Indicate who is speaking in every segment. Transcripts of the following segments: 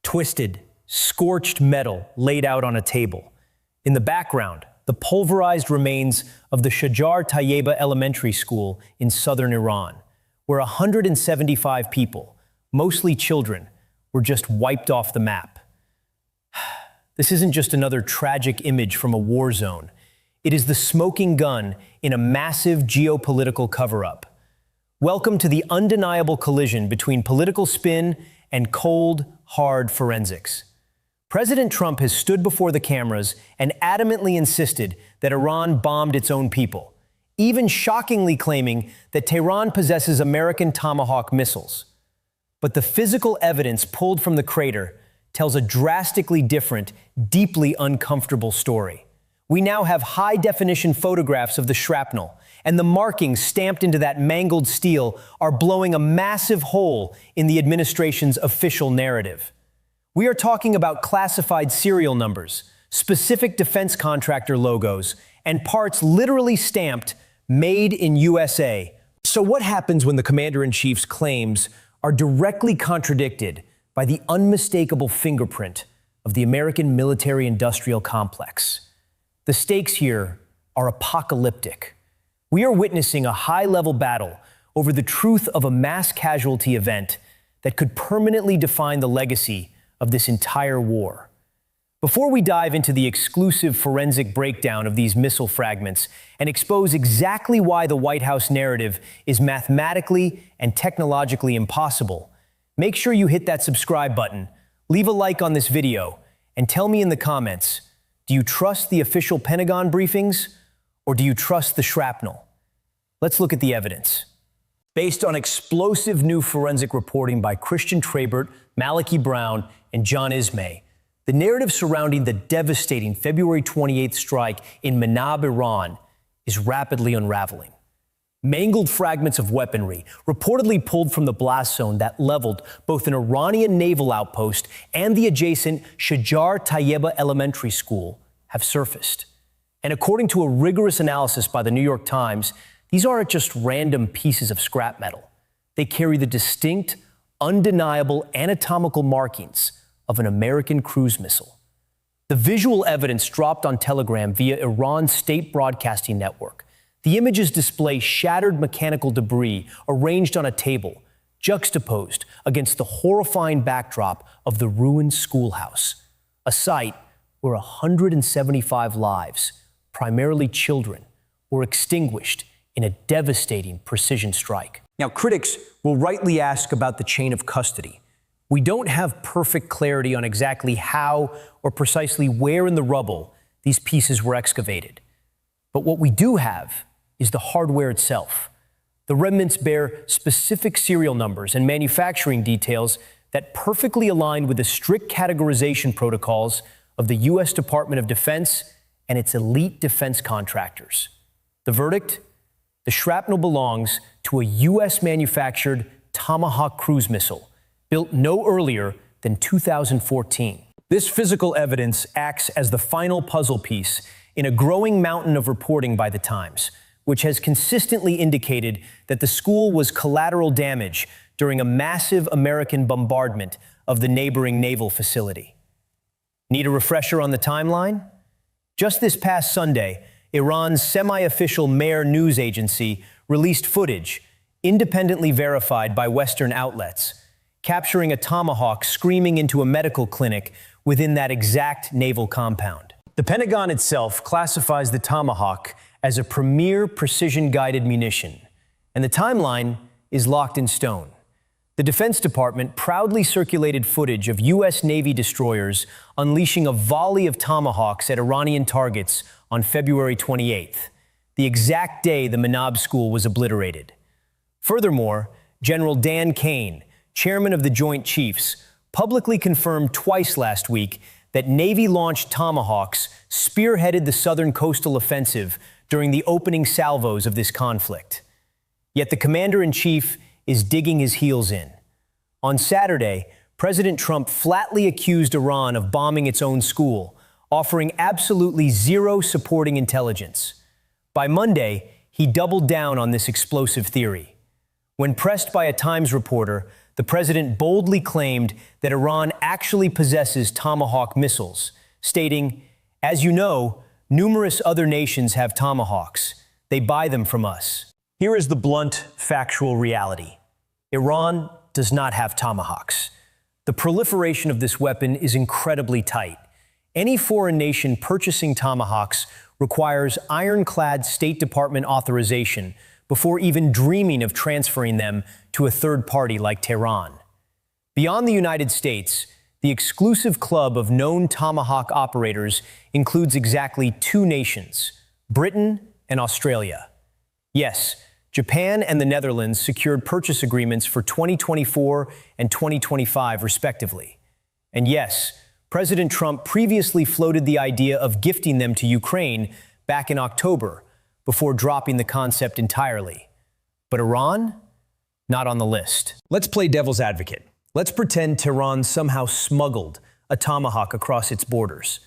Speaker 1: twisted, scorched metal laid out on a table. In the background, the pulverized remains of the Shajar Tayeba Elementary School in southern Iran, where 175 people, mostly children, were just wiped off the map. This isn't just another tragic image from a war zone. It is the smoking gun in a massive geopolitical cover-up. Welcome to the undeniable collision between political spin and cold, hard forensics. President Trump has stood before the cameras and adamantly insisted that Iran bombed its own people, even shockingly claiming that Tehran possesses American Tomahawk missiles. But the physical evidence pulled from the crater tells a drastically different, deeply uncomfortable story. We now have high-definition photographs of the shrapnel, and the markings stamped into that mangled steel are blowing a massive hole in the administration's official narrative. We are talking about classified serial numbers, specific defense contractor logos, and parts literally stamped "Made in USA." So what happens when the commander-in-chief's claims are directly contradicted by the unmistakable fingerprint of the American military-industrial complex? The stakes here are apocalyptic. We are witnessing a high-level battle over the truth of a mass casualty event that could permanently define the legacy of this entire war. Before we dive into the exclusive forensic breakdown of these missile fragments and expose exactly why the White House narrative is mathematically and technologically impossible, make sure you hit that subscribe button, leave a like on this video, and tell me in the comments, do you trust the official Pentagon briefings or do you trust the shrapnel? Let's look at the evidence. Based on explosive new forensic reporting by Christian Trabert, Malachy Brown, and John Ismay, the narrative surrounding the devastating February 28th strike in Minab, Iran, is rapidly unraveling. Mangled fragments of weaponry, reportedly pulled from the blast zone that leveled both an Iranian naval outpost and the adjacent Shajar Tayeba Elementary School, have surfaced. And according to a rigorous analysis by the New York Times, these aren't just random pieces of scrap metal. They carry the distinct, undeniable anatomical markings of an American cruise missile. The visual evidence dropped on Telegram via Iran's state broadcasting network. The images display shattered mechanical debris arranged on a table, juxtaposed against the horrifying backdrop of the ruined schoolhouse, a site where 175 lives, primarily children, were extinguished in a devastating precision strike. Now, critics will rightly ask about the chain of custody. We don't have perfect clarity on exactly how or precisely where in the rubble these pieces were excavated. But what we do have is the hardware itself. The remnants bear specific serial numbers and manufacturing details that perfectly align with the strict categorization protocols of the U.S. Department of Defense and its elite defense contractors. The verdict? The shrapnel belongs to a U.S.-manufactured Tomahawk cruise missile, built no earlier than 2014. This physical evidence acts as the final puzzle piece in a growing mountain of reporting by the Times, which has consistently indicated that the school was collateral damage during a massive American bombardment of the neighboring naval facility. Need a refresher on the timeline? Just this past Sunday, Iran's semi-official Mehr news agency released footage, independently verified by Western outlets, capturing a Tomahawk screaming into a medical clinic within that exact naval compound. The Pentagon itself classifies the Tomahawk as a premier precision-guided munition, and the timeline is locked in stone. The Defense Department proudly circulated footage of U.S. Navy destroyers unleashing a volley of Tomahawks at Iranian targets on February 28th, the exact day the Minab school was obliterated. Furthermore, General Dan Kane, chairman of the Joint Chiefs, publicly confirmed twice last week that Navy-launched Tomahawks spearheaded the southern coastal offensive during the opening salvos of this conflict. Yet the commander-in-chief is digging his heels in. On Saturday, President Trump flatly accused Iran of bombing its own school, offering absolutely zero supporting intelligence. By Monday, he doubled down on this explosive theory. When pressed by a Times reporter, the president boldly claimed that Iran actually possesses Tomahawk missiles, stating, "As you know, numerous other nations have Tomahawks. They buy them from us." Here is the blunt, factual reality. Iran does not have Tomahawks. The proliferation of this weapon is incredibly tight. Any foreign nation purchasing Tomahawks requires ironclad State Department authorization before even dreaming of transferring them to a third party like Tehran. Beyond the United States, the exclusive club of known Tomahawk operators includes exactly two nations, Britain and Australia. Yes, Japan and the Netherlands secured purchase agreements for 2024 and 2025, respectively. And yes, President Trump previously floated the idea of gifting them to Ukraine back in October, before dropping the concept entirely. But Iran? Not on the list. Let's play devil's advocate. Let's pretend Tehran somehow smuggled a Tomahawk across its borders.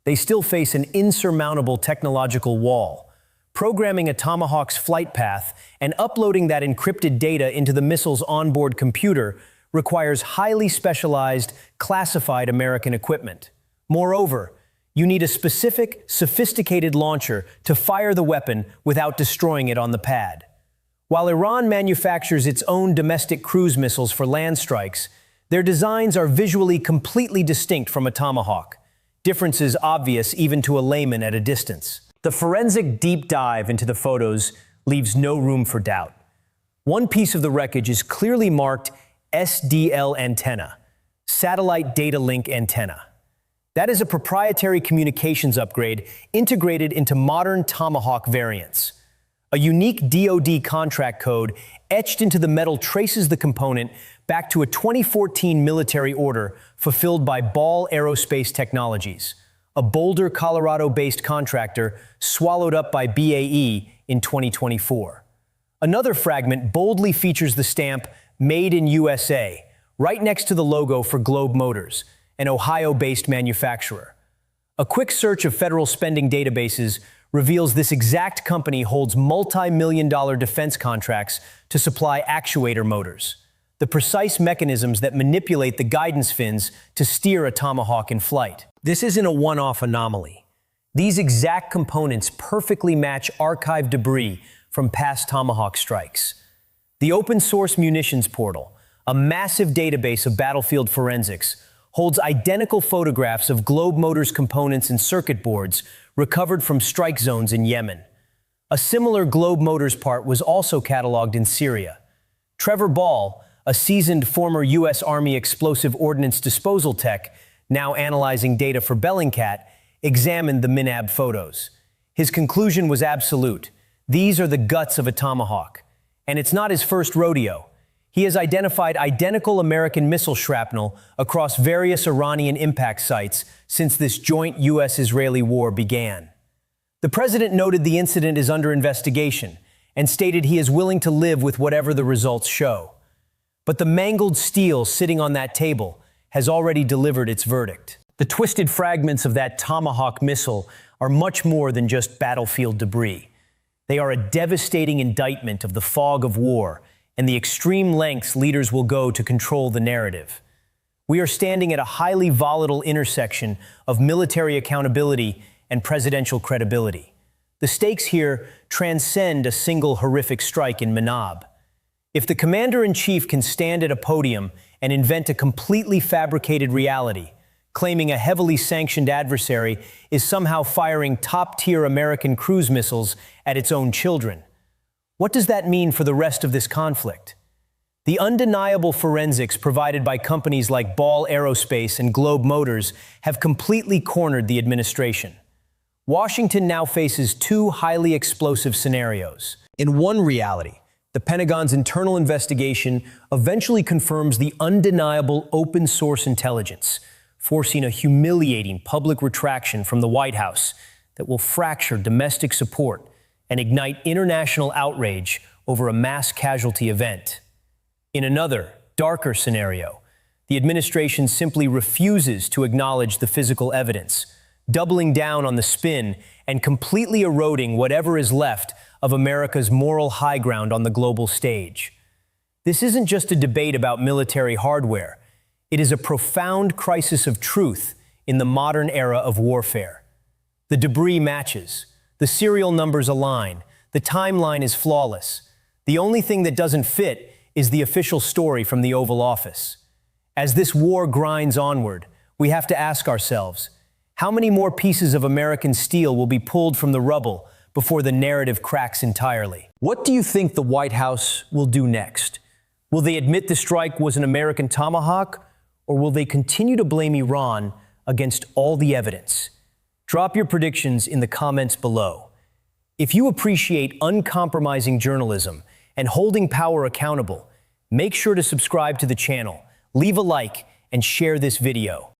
Speaker 1: They still face an insurmountable technological wall. Programming a Tomahawk's flight path and uploading that encrypted data into the missile's onboard computer requires highly specialized, classified American equipment. Moreover, you need a specific, sophisticated launcher to fire the weapon without destroying it on the pad. While Iran manufactures its own domestic cruise missiles for land strikes, their designs are visually completely distinct from a Tomahawk. Differences obvious even to a layman at a distance. The forensic deep dive into the photos leaves no room for doubt. One piece of the wreckage is clearly marked SDL Antenna, Satellite Data Link Antenna. That is a proprietary communications upgrade integrated into modern Tomahawk variants. A unique DoD contract code etched into the metal traces the component back to a 2014 military order fulfilled by Ball Aerospace Technologies, a Boulder, Colorado-based contractor swallowed up by BAE in 2024. Another fragment boldly features the stamp Made in USA, right next to the logo for Globe Motors, an Ohio-based manufacturer. A quick search of federal spending databases reveals this exact company holds multi-million-dollar defense contracts to supply actuator motors, the precise mechanisms that manipulate the guidance fins to steer a Tomahawk in flight. This isn't a one-off anomaly. These exact components perfectly match archived debris from past Tomahawk strikes. The open-source munitions portal, a massive database of battlefield forensics, holds identical photographs of Globe Motors components and circuit boards recovered from strike zones in Yemen. A similar Globe Motors part was also cataloged in Syria. Trevor Ball, a seasoned former U.S. Army explosive ordnance disposal tech, now analyzing data for Bellingcat, examined the Minab photos. His conclusion was absolute. These are the guts of a Tomahawk. And it's not his first rodeo. He has identified identical American missile shrapnel across various Iranian impact sites since this joint U.S.-Israeli war began. The president noted the incident is under investigation and stated he is willing to live with whatever the results show. But the mangled steel sitting on that table has already delivered its verdict. The twisted fragments of that Tomahawk missile are much more than just battlefield debris. They are a devastating indictment of the fog of war and the extreme lengths leaders will go to control the narrative. We are standing at a highly volatile intersection of military accountability and presidential credibility. The stakes here transcend a single horrific strike in Minab. If the commander-in-chief can stand at a podium and invent a completely fabricated reality, claiming a heavily sanctioned adversary is somehow firing top-tier American cruise missiles at its own children, what does that mean for the rest of this conflict? The undeniable forensics provided by companies like Ball Aerospace and Globe Motors have completely cornered the administration. Washington now faces two highly explosive scenarios. In one reality, the Pentagon's internal investigation eventually confirms the undeniable open-source intelligence, forcing a humiliating public retraction from the White House that will fracture domestic support and ignite international outrage over a mass casualty event. In another, darker scenario, the administration simply refuses to acknowledge the physical evidence, doubling down on the spin and completely eroding whatever is left of America's moral high ground on the global stage. This isn't just a debate about military hardware. It is a profound crisis of truth in the modern era of warfare. The debris matches. The serial numbers align. The timeline is flawless. The only thing that doesn't fit is the official story from the Oval Office. As this war grinds onward, we have to ask ourselves, how many more pieces of American steel will be pulled from the rubble before the narrative cracks entirely? What do you think the White House will do next? Will they admit the strike was an American Tomahawk, or will they continue to blame Iran against all the evidence? Drop your predictions in the comments below. If you appreciate uncompromising journalism and holding power accountable, make sure to subscribe to the channel, leave a like, and share this video.